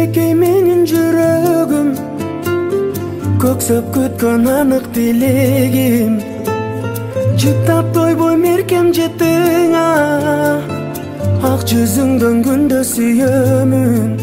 Кичинекей менин жүрөгүм, көксөп күткөн анык тилегим. Чыттап тойбой меркем жеттиңа, ак жүзүңдөн күндө сүйөмүн.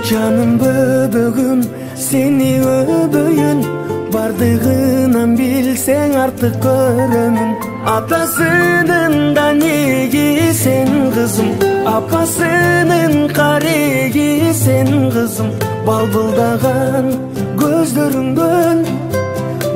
Жаным бөбөгүм, сени өбөйүн, бардыгынан билсең артык көрөмүн. Атасынын да неги сен кызым, апасынын кареги сен кызым. Балбылдаган көздөрүңдөн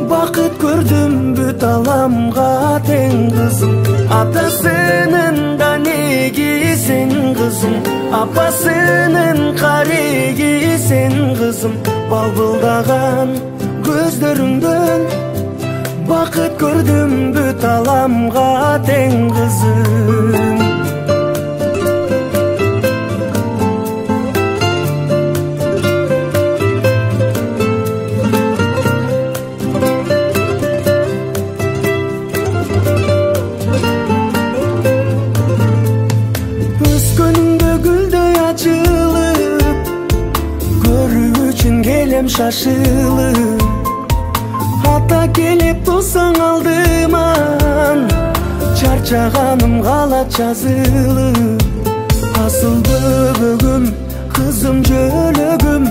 бакыт көрдүм, бүт аламга тең кызым. Атасынын да неги сен кызым, апасынын кареги сен кызым. Балбылдаган көздөрүңдөн бакыт көрдүм, бүт аламга тең кызым. Өскөнүңдө гүлдөй ачылып, көрүү үчүн келем шашылып. Ата келип турсаң алдыман, чарчаганым калат жазылып. Асыл бөбөгүм, кызым жөлөгүм,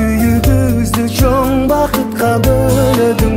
үйүбүздү чоң бакытка бөлөдүң.